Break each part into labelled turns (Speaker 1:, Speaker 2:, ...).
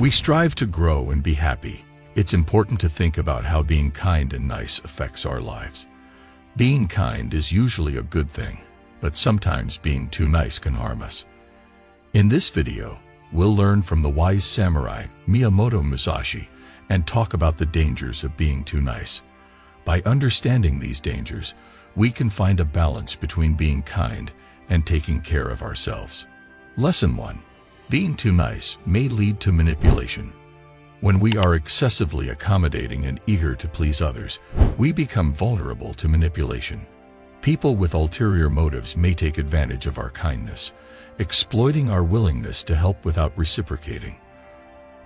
Speaker 1: We strive to grow and be happy. It's important to think about how being kind and nice affects our lives. Being kind is usually a good thing, but sometimes being too nice can harm us. In this video, we'll learn from the wise samurai, Miyamoto Musashi, and talk about the dangers of being too nice. By understanding these dangers, we can find a balance between being kind and taking care of ourselves. Lesson 1. Being too nice may lead to manipulation. When we are excessively accommodating and eager to please others, we become vulnerable to manipulation. People with ulterior motives may take advantage of our kindness, exploiting our willingness to help without reciprocating.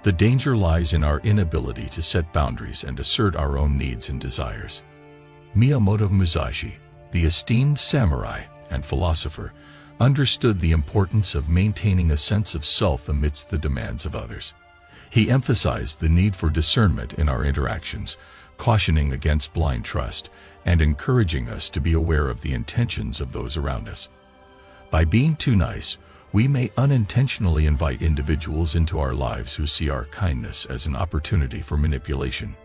Speaker 1: The danger lies in our inability to set boundaries and assert our own needs and desires. Miyamoto Musashi, the esteemed samurai and philosopher, understood the importance of maintaining a sense of self amidst the demands of others. He emphasized the need for discernment in our interactions, cautioning against blind trust and encouraging us to be aware of the intentions of those around us. By being too nice, we may unintentionally invite individuals into our lives who see our kindness as an opportunity for manipulation.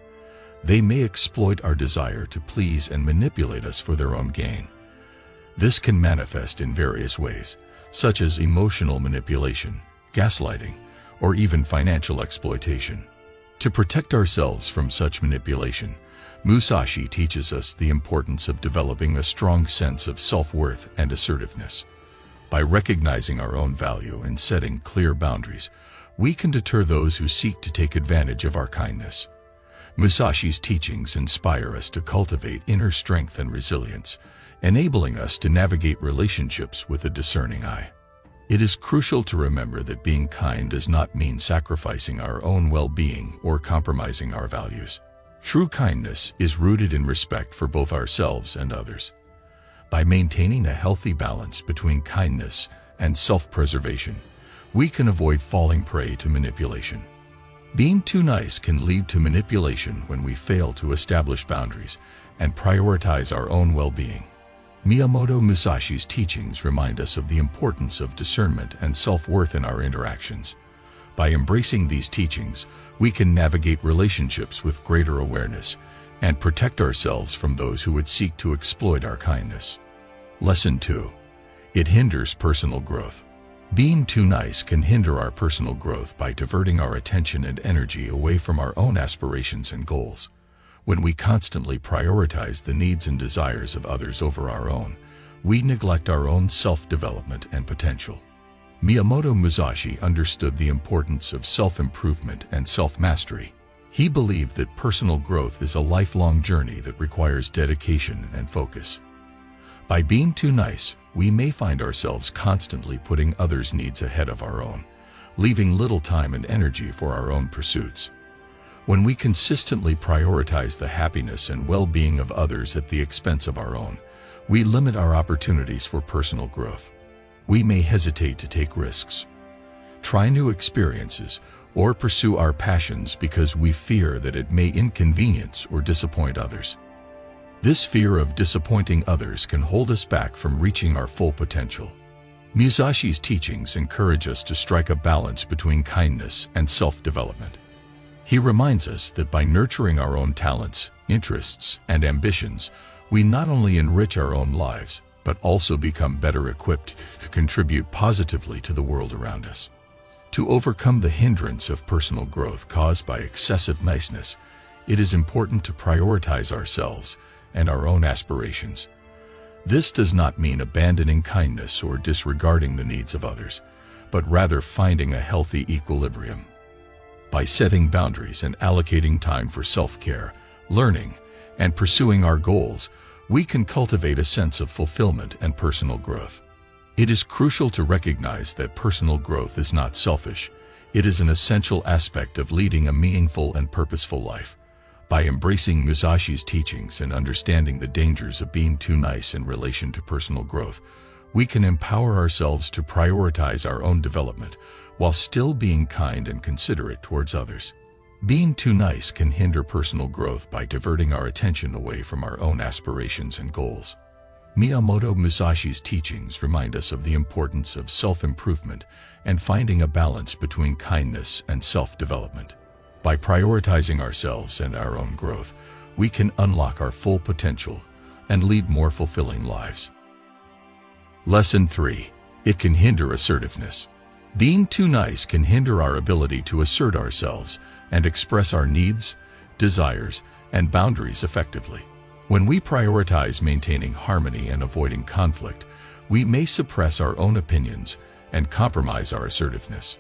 Speaker 1: They may exploit our desire to please and manipulate us for their own gain. This can manifest in various ways, such as emotional manipulation, gaslighting, or even financial exploitation. To protect ourselves from such manipulation, Musashi teaches us the importance of developing a strong sense of self-worth and assertiveness. By recognizing our own value and setting clear boundaries, we can deter those who seek to take advantage of our kindness. Musashi's teachings inspire us to cultivate inner strength and resilience, enabling us to navigate relationships with a discerning eye. It is crucial to remember that being kind does not mean sacrificing our own well-being or compromising our values. True kindness is rooted in respect for both ourselves and others. By maintaining a healthy balance between kindness and self-preservation, we can avoid falling prey to manipulation. Being too nice can lead to manipulation when we fail to establish boundaries and prioritize our own well-being. Miyamoto Musashi's teachings remind us of the importance of discernment and self-worth in our interactions. By embracing these teachings, we can navigate relationships with greater awareness and protect ourselves from those who would seek to exploit our kindness. Lesson 2. It hinders personal growth. Being too nice can hinder our personal growth by diverting our attention and energy away from our own aspirations and goals. When we constantly prioritize the needs and desires of others over our own, we neglect our own self-development and potential. Miyamoto Musashi understood the importance of self-improvement and self-mastery. He believed that personal growth is a lifelong journey that requires dedication and focus. By being too nice, we may find ourselves constantly putting others' needs ahead of our own, leaving little time and energy for our own pursuits. When we consistently prioritize the happiness and well-being of others at the expense of our own, we limit our opportunities for personal growth. We may hesitate to take risks, try new experiences, or pursue our passions because we fear that it may inconvenience or disappoint others. This fear of disappointing others can hold us back from reaching our full potential. Musashi's teachings encourage us to strike a balance between kindness and self-development. He reminds us that by nurturing our own talents, interests, and ambitions, we not only enrich our own lives, but also become better equipped to contribute positively to the world around us. To overcome the hindrance of personal growth caused by excessive niceness, it is important to prioritize ourselves and our own aspirations. This does not mean abandoning kindness or disregarding the needs of others, but rather finding a healthy equilibrium. By setting boundaries and allocating time for self-care, learning, and pursuing our goals, we can cultivate a sense of fulfillment and personal growth. It is crucial to recognize that personal growth is not selfish. It is an essential aspect of leading a meaningful and purposeful life. By embracing Musashi's teachings and understanding the dangers of being too nice in relation to personal growth, we can empower ourselves to prioritize our own development while still being kind and considerate towards others. Being too nice can hinder personal growth by diverting our attention away from our own aspirations and goals. Miyamoto Musashi's teachings remind us of the importance of self-improvement and finding a balance between kindness and self-development. By prioritizing ourselves and our own growth, we can unlock our full potential and lead more fulfilling lives. Lesson 3. It can hinder assertiveness. Being too nice can hinder our ability to assert ourselves and express our needs, desires, and boundaries effectively. When we prioritize maintaining harmony and avoiding conflict, we may suppress our own opinions and compromise our assertiveness.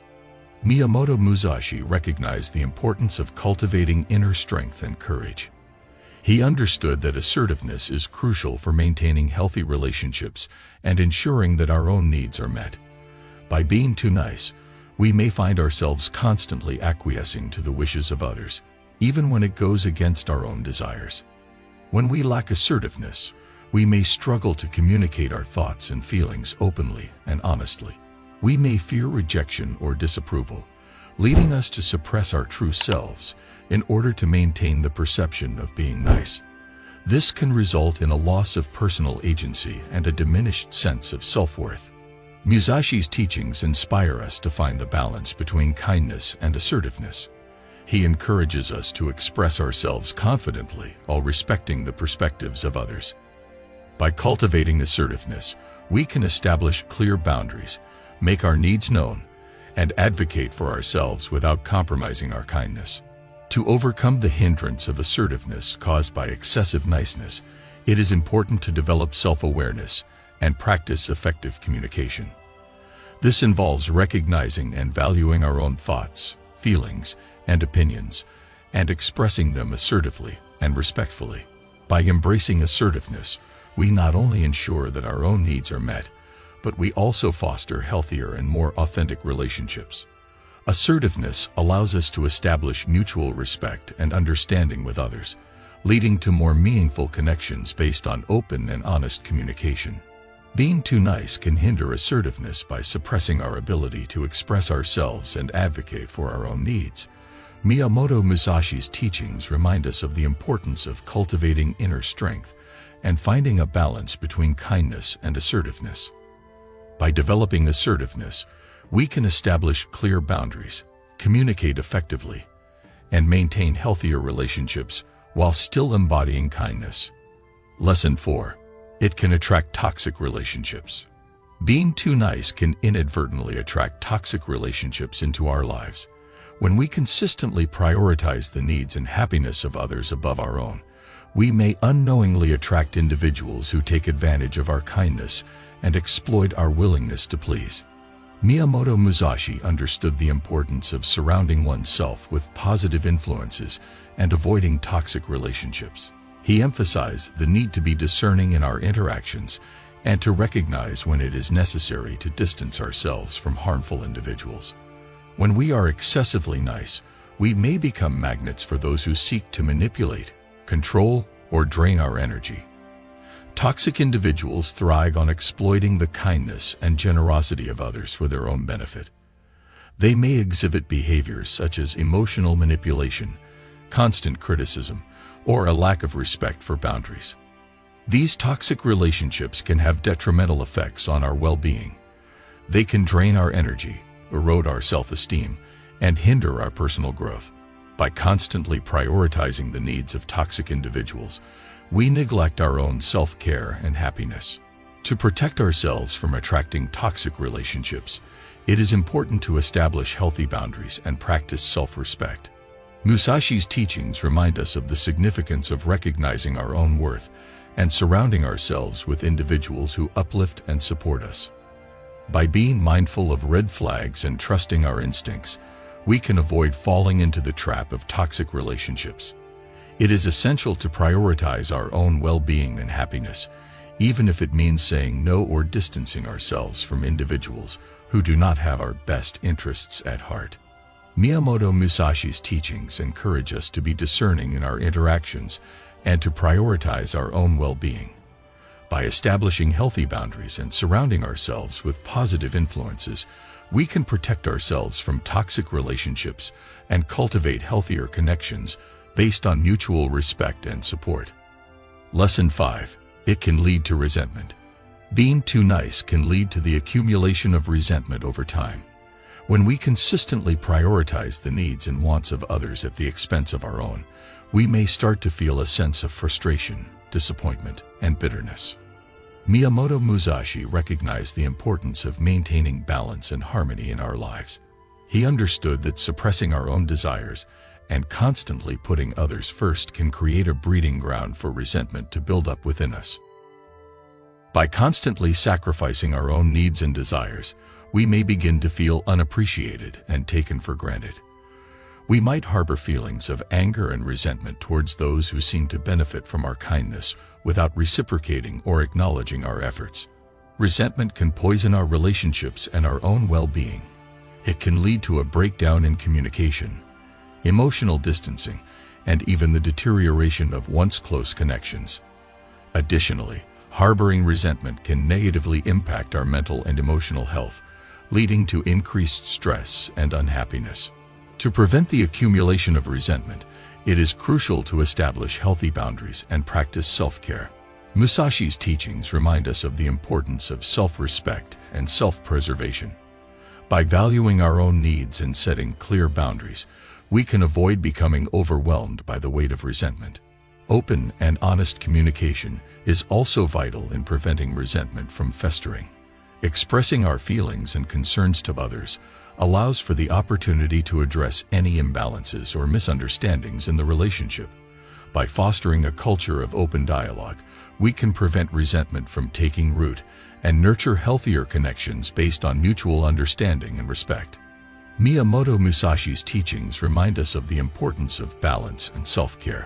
Speaker 1: Miyamoto Musashi recognized the importance of cultivating inner strength and courage. He understood that assertiveness is crucial for maintaining healthy relationships and ensuring that our own needs are met. By being too nice, we may find ourselves constantly acquiescing to the wishes of others, even when it goes against our own desires. When we lack assertiveness, we may struggle to communicate our thoughts and feelings openly and honestly. We may fear rejection or disapproval, leading us to suppress our true selves in order to maintain the perception of being nice. This can result in a loss of personal agency and a diminished sense of self-worth. Musashi's teachings inspire us to find the balance between kindness and assertiveness. He encourages us to express ourselves confidently while respecting the perspectives of others. By cultivating assertiveness, we can establish clear boundaries, make our needs known, and advocate for ourselves without compromising our kindness. To overcome the hindrance of assertiveness caused by excessive niceness, it is important to develop self-awareness and practice effective communication. This involves recognizing and valuing our own thoughts, feelings, and opinions, and expressing them assertively and respectfully. By embracing assertiveness, we not only ensure that our own needs are met, but we also foster healthier and more authentic relationships. Assertiveness allows us to establish mutual respect and understanding with others, leading to more meaningful connections based on open and honest communication. Being too nice can hinder assertiveness by suppressing our ability to express ourselves and advocate for our own needs. Miyamoto Musashi's teachings remind us of the importance of cultivating inner strength and finding a balance between kindness and assertiveness. By developing assertiveness, we can establish clear boundaries, communicate effectively, and maintain healthier relationships while still embodying kindness. Lesson 4. It can attract toxic relationships. Being too nice can inadvertently attract toxic relationships into our lives. When we consistently prioritize the needs and happiness of others above our own, we may unknowingly attract individuals who take advantage of our kindness and exploit our willingness to please. Miyamoto Musashi understood the importance of surrounding oneself with positive influences and avoiding toxic relationships. He emphasized the need to be discerning in our interactions and to recognize when it is necessary to distance ourselves from harmful individuals. When we are excessively nice, we may become magnets for those who seek to manipulate, control, or drain our energy. Toxic individuals thrive on exploiting the kindness and generosity of others for their own benefit. They may exhibit behaviors such as emotional manipulation, constant criticism, or a lack of respect for boundaries. These toxic relationships can have detrimental effects on our well-being. They can drain our energy, erode our self-esteem, and hinder our personal growth. By constantly prioritizing the needs of toxic individuals, we neglect our own self-care and happiness. To protect ourselves from attracting toxic relationships, it is important to establish healthy boundaries and practice self-respect. Musashi's teachings remind us of the significance of recognizing our own worth and surrounding ourselves with individuals who uplift and support us. By being mindful of red flags and trusting our instincts, we can avoid falling into the trap of toxic relationships. It is essential to prioritize our own well-being and happiness, even if it means saying no or distancing ourselves from individuals who do not have our best interests at heart. Miyamoto Musashi's teachings encourage us to be discerning in our interactions and to prioritize our own well-being. By establishing healthy boundaries and surrounding ourselves with positive influences, we can protect ourselves from toxic relationships and cultivate healthier connections based on mutual respect and support. Lesson 5. It can lead to resentment. Being too nice can lead to the accumulation of resentment over time. When we consistently prioritize the needs and wants of others at the expense of our own, we may start to feel a sense of frustration, disappointment, and bitterness. Miyamoto Musashi recognized the importance of maintaining balance and harmony in our lives. He understood that suppressing our own desires and constantly putting others first can create a breeding ground for resentment to build up within us. By constantly sacrificing our own needs and desires, we may begin to feel unappreciated and taken for granted. We might harbor feelings of anger and resentment towards those who seem to benefit from our kindness without reciprocating or acknowledging our efforts. Resentment can poison our relationships and our own well-being. It can lead to a breakdown in communication, emotional distancing, and even the deterioration of once close connections. Additionally, harboring resentment can negatively impact our mental and emotional health, leading to increased stress and unhappiness. To prevent the accumulation of resentment, it is crucial to establish healthy boundaries and practice self-care. Musashi's teachings remind us of the importance of self-respect and self-preservation. By valuing our own needs and setting clear boundaries, we can avoid becoming overwhelmed by the weight of resentment. Open and honest communication is also vital in preventing resentment from festering. Expressing our feelings and concerns to others allows for the opportunity to address any imbalances or misunderstandings in the relationship. By fostering a culture of open dialogue, we can prevent resentment from taking root and nurture healthier connections based on mutual understanding and respect. Miyamoto Musashi's teachings remind us of the importance of balance and self-care.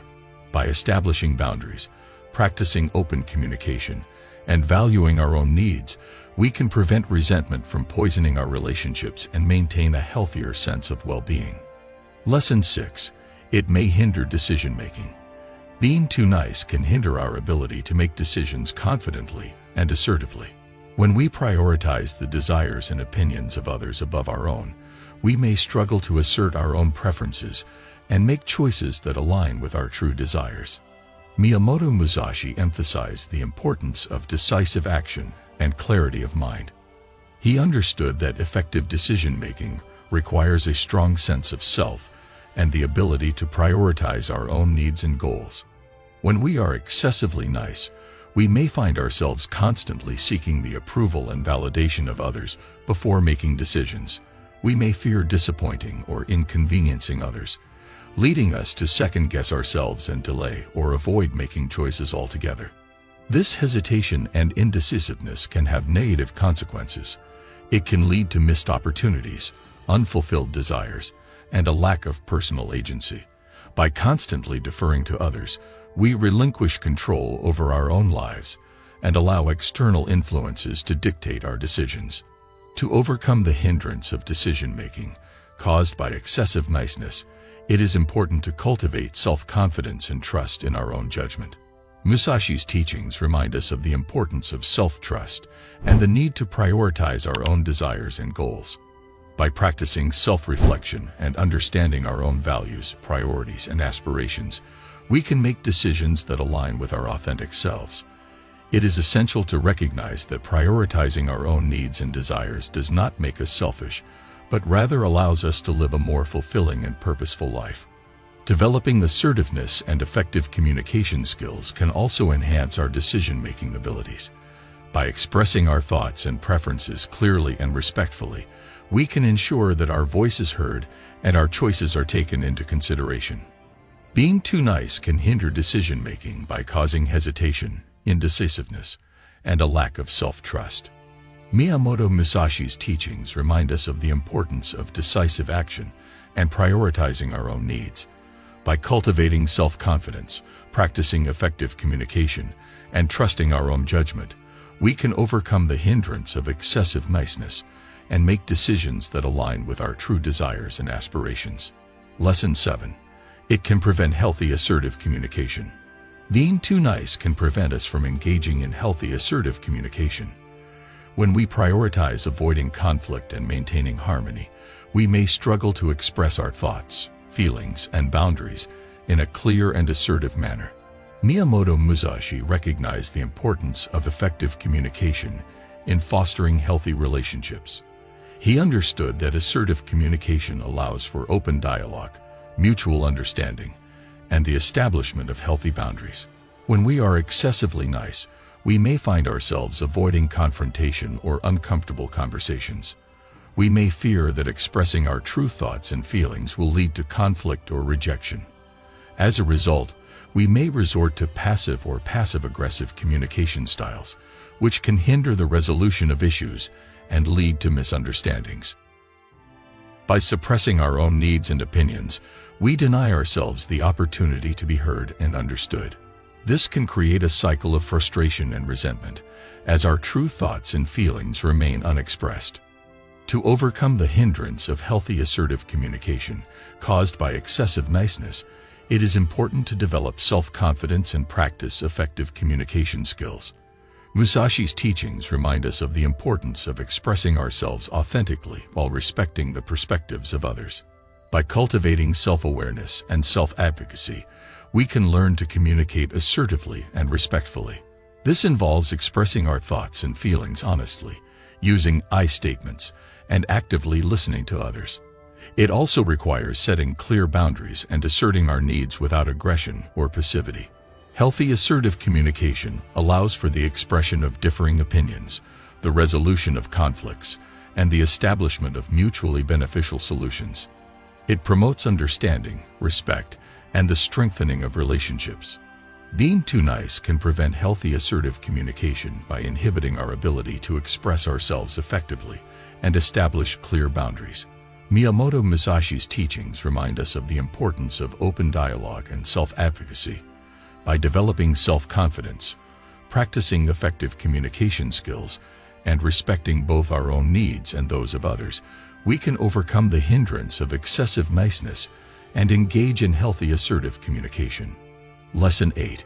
Speaker 1: By establishing boundaries, practicing open communication, and valuing our own needs, we can prevent resentment from poisoning our relationships and maintain a healthier sense of well-being. Lesson 6. It may hinder decision-making. Being too nice can hinder our ability to make decisions confidently and assertively. When we prioritize the desires and opinions of others above our own, we may struggle to assert our own preferences and make choices that align with our true desires. Miyamoto Musashi emphasized the importance of decisive action and clarity of mind. He understood that effective decision-making requires a strong sense of self and the ability to prioritize our own needs and goals. When we are excessively nice, we may find ourselves constantly seeking the approval and validation of others before making decisions. We may fear disappointing or inconveniencing others, leading us to second-guess ourselves and delay or avoid making choices altogether. This hesitation and indecisiveness can have negative consequences. It can lead to missed opportunities, unfulfilled desires, and a lack of personal agency. By constantly deferring to others, we relinquish control over our own lives and allow external influences to dictate our decisions. To overcome the hindrance of decision-making caused by excessive niceness, it is important to cultivate self-confidence and trust in our own judgment. Musashi's teachings remind us of the importance of self-trust and the need to prioritize our own desires and goals. By practicing self-reflection and understanding our own values, priorities, and aspirations, we can make decisions that align with our authentic selves. It is essential to recognize that prioritizing our own needs and desires does not make us selfish, but rather allows us to live a more fulfilling and purposeful life. Developing assertiveness and effective communication skills can also enhance our decision-making abilities. By expressing our thoughts and preferences clearly and respectfully, we can ensure that our voice is heard and our choices are taken into consideration. Being too nice can hinder decision-making by causing hesitation, indecisiveness, and a lack of self-trust. Miyamoto Musashi's teachings remind us of the importance of decisive action and prioritizing our own needs. By cultivating self-confidence, practicing effective communication, and trusting our own judgment, we can overcome the hindrance of excessive niceness and make decisions that align with our true desires and aspirations. Lesson 7. It can prevent healthy assertive communication. Being too nice can prevent us from engaging in healthy assertive communication. When we prioritize avoiding conflict and maintaining harmony, we may struggle to express our thoughts, feelings, and boundaries in a clear and assertive manner. Miyamoto Musashi recognized the importance of effective communication in fostering healthy relationships. He understood that assertive communication allows for open dialogue, mutual understanding, and the establishment of healthy boundaries. When we are excessively nice, we may find ourselves avoiding confrontation or uncomfortable conversations. We may fear that expressing our true thoughts and feelings will lead to conflict or rejection. As a result, we may resort to passive or passive-aggressive communication styles, which can hinder the resolution of issues and lead to misunderstandings. By suppressing our own needs and opinions, we deny ourselves the opportunity to be heard and understood. This can create a cycle of frustration and resentment, as our true thoughts and feelings remain unexpressed. To overcome the hindrance of healthy assertive communication caused by excessive niceness, it is important to develop self-confidence and practice effective communication skills. Musashi's teachings remind us of the importance of expressing ourselves authentically while respecting the perspectives of others. By cultivating self-awareness and self-advocacy, we can learn to communicate assertively and respectfully. This involves expressing our thoughts and feelings honestly, using I statements, and actively listening to others. It also requires setting clear boundaries and asserting our needs without aggression or passivity. Healthy assertive communication allows for the expression of differing opinions, the resolution of conflicts, and the establishment of mutually beneficial solutions. It promotes understanding, respect, and the strengthening of relationships. Being too nice can prevent healthy assertive communication by inhibiting our ability to express ourselves effectively and establish clear boundaries. Miyamoto Musashi's teachings remind us of the importance of open dialogue and self-advocacy. By developing self-confidence, practicing effective communication skills, and respecting both our own needs and those of others, we can overcome the hindrance of excessive niceness and engage in healthy assertive communication. Lesson 8.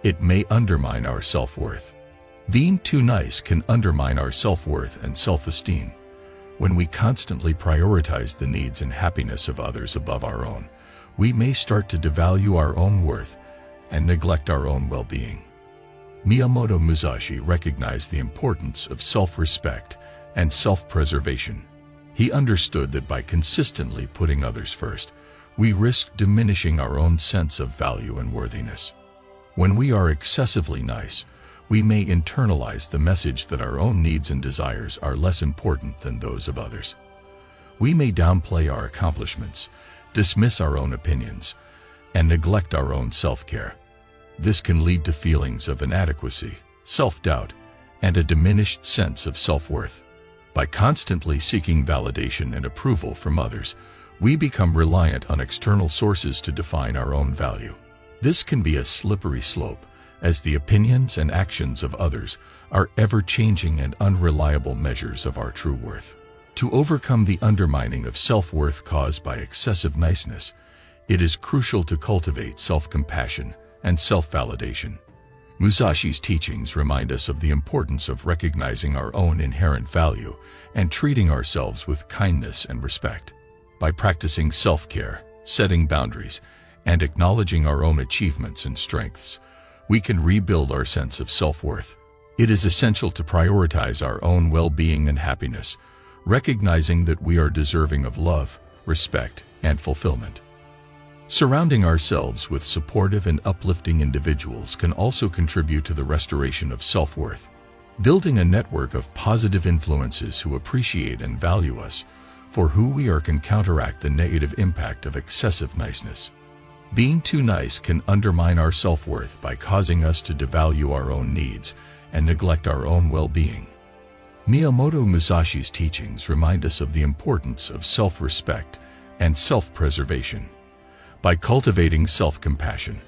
Speaker 1: It may undermine our self-worth. Being too nice can undermine our self-worth and self-esteem. When we constantly prioritize the needs and happiness of others above our own, we may start to devalue our own worth and neglect our own well-being. Miyamoto Musashi recognized the importance of self-respect and self-preservation. He understood that by consistently putting others first, we risk diminishing our own sense of value and worthiness. When we are excessively nice, we may internalize the message that our own needs and desires are less important than those of others. We may downplay our accomplishments, dismiss our own opinions, and neglect our own self-care. This can lead to feelings of inadequacy, self-doubt, and a diminished sense of self-worth. By constantly seeking validation and approval from others, we become reliant on external sources to define our own value. This can be a slippery slope, as the opinions and actions of others are ever-changing and unreliable measures of our true worth. To overcome the undermining of self-worth caused by excessive niceness, it is crucial to cultivate self-compassion and self-validation. Musashi's teachings remind us of the importance of recognizing our own inherent value and treating ourselves with kindness and respect. By practicing self-care, setting boundaries, and acknowledging our own achievements and strengths, we can rebuild our sense of self-worth. It is essential to prioritize our own well-being and happiness, recognizing that we are deserving of love, respect, and fulfillment. Surrounding ourselves with supportive and uplifting individuals can also contribute to the restoration of self-worth. Building a network of positive influences who appreciate and value us for who we are can counteract the negative impact of excessive niceness. Being too nice can undermine our self-worth by causing us to devalue our own needs and neglect our own well-being. Miyamoto Musashi's teachings remind us of the importance of self-respect and self-preservation. By cultivating self-compassion,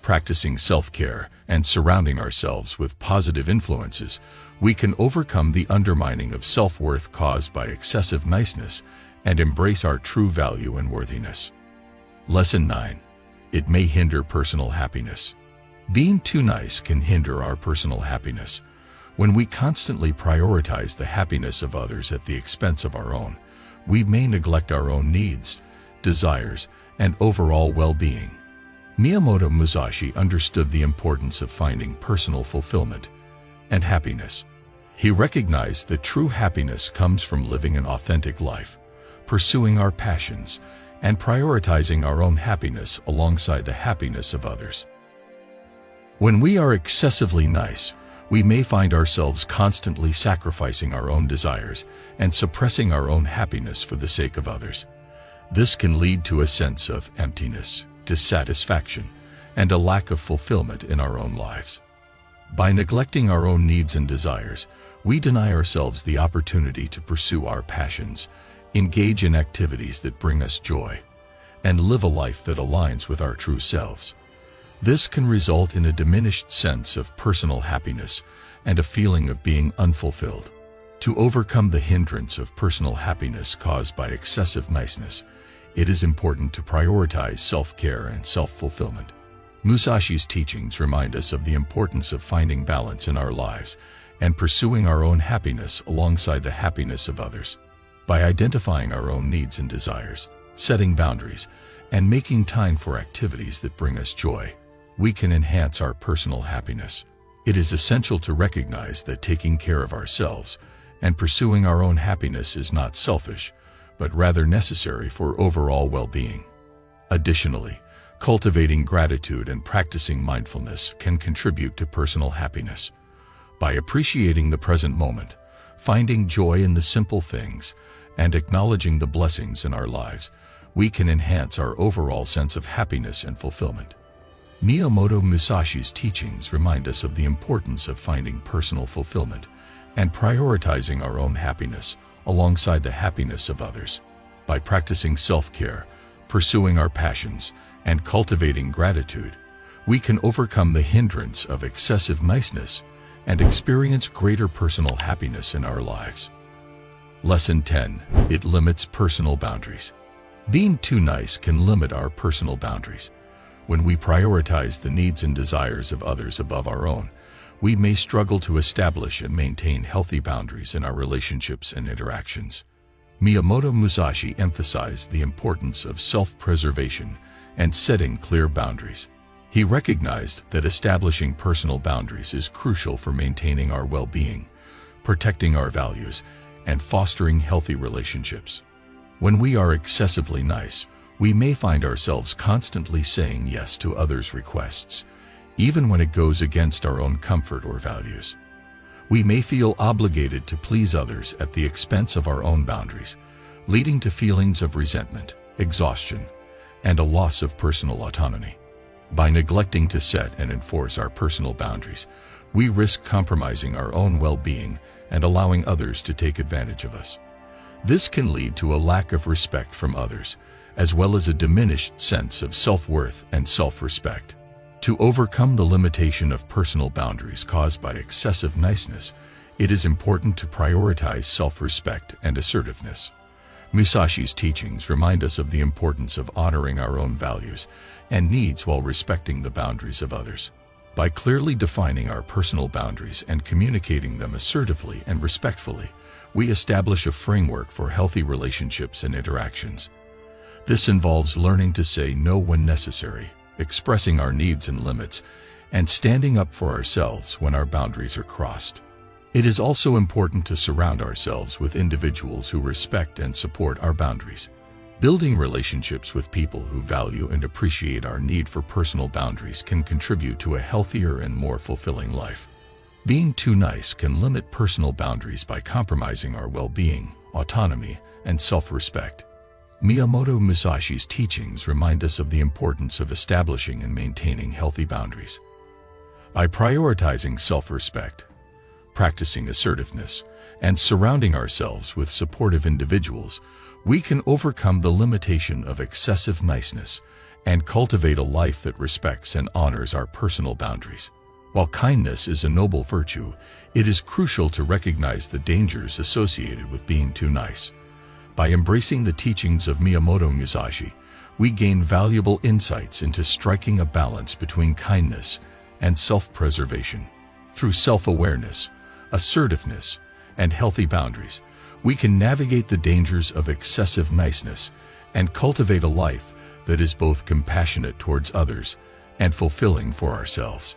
Speaker 1: practicing self-care, and surrounding ourselves with positive influences, we can overcome the undermining of self-worth caused by excessive niceness and embrace our true value and worthiness. Lesson 9. It may hinder personal happiness. Being too nice can hinder our personal happiness. When we constantly prioritize the happiness of others at the expense of our own, we may neglect our own needs, desires, and overall well-being. Miyamoto Musashi understood the importance of finding personal fulfillment and happiness. He recognized that true happiness comes from living an authentic life, pursuing our passions, and prioritizing our own happiness alongside the happiness of others. When we are excessively nice, we may find ourselves constantly sacrificing our own desires and suppressing our own happiness for the sake of others. This can lead to a sense of emptiness, dissatisfaction, and a lack of fulfillment in our own lives. By neglecting our own needs and desires, we deny ourselves the opportunity to pursue our passions, engage in activities that bring us joy, and live a life that aligns with our true selves. This can result in a diminished sense of personal happiness and a feeling of being unfulfilled. To overcome the hindrance of personal happiness caused by excessive niceness, it is important to prioritize self-care and self-fulfillment. Musashi's teachings remind us of the importance of finding balance in our lives and pursuing our own happiness alongside the happiness of others. By identifying our own needs and desires, setting boundaries, and making time for activities that bring us joy, we can enhance our personal happiness. It is essential to recognize that taking care of ourselves and pursuing our own happiness is not selfish, but rather necessary for overall well-being. Additionally, cultivating gratitude and practicing mindfulness can contribute to personal happiness. By appreciating the present moment, finding joy in the simple things, and acknowledging the blessings in our lives, we can enhance our overall sense of happiness and fulfillment. Miyamoto Musashi's teachings remind us of the importance of finding personal fulfillment and prioritizing our own happiness alongside the happiness of others. By practicing self-care, pursuing our passions, and cultivating gratitude, we can overcome the hindrance of excessive niceness and experience greater personal happiness in our lives. Lesson 10. It limits personal boundaries. Being too nice can limit our personal boundaries. When we prioritize the needs and desires of others above our own, we may struggle to establish and maintain healthy boundaries in our relationships and interactions. Miyamoto Musashi emphasized the importance of self-preservation and setting clear boundaries. He recognized that establishing personal boundaries is crucial for maintaining our well-being, protecting our values, and fostering healthy relationships. When we are excessively nice, we may find ourselves constantly saying yes to others' requests, even when it goes against our own comfort or values. We may feel obligated to please others at the expense of our own boundaries, leading to feelings of resentment, exhaustion, and a loss of personal autonomy. By neglecting to set and enforce our personal boundaries, we risk compromising our own well-being and allowing others to take advantage of us. This can lead to a lack of respect from others, as well as a diminished sense of self-worth and self-respect. To overcome the limitation of personal boundaries caused by excessive niceness, it is important to prioritize self-respect and assertiveness. Musashi's teachings remind us of the importance of honoring our own values and needs while respecting the boundaries of others. By clearly defining our personal boundaries and communicating them assertively and respectfully, we establish a framework for healthy relationships and interactions. This involves learning to say no when necessary, expressing our needs and limits, and standing up for ourselves when our boundaries are crossed. It is also important to surround ourselves with individuals who respect and support our boundaries. Building relationships with people who value and appreciate our need for personal boundaries can contribute to a healthier and more fulfilling life. Being too nice can limit personal boundaries by compromising our well-being, autonomy, and self-respect. Miyamoto Musashi's teachings remind us of the importance of establishing and maintaining healthy boundaries. By prioritizing self-respect, practicing assertiveness, and surrounding ourselves with supportive individuals, we can overcome the limitation of excessive niceness and cultivate a life that respects and honors our personal boundaries. While kindness is a noble virtue, it is crucial to recognize the dangers associated with being too nice. By embracing the teachings of Miyamoto Musashi, we gain valuable insights into striking a balance between kindness and self-preservation. Through self-awareness, assertiveness, and healthy boundaries, we can navigate the dangers of excessive niceness and cultivate a life that is both compassionate towards others and fulfilling for ourselves.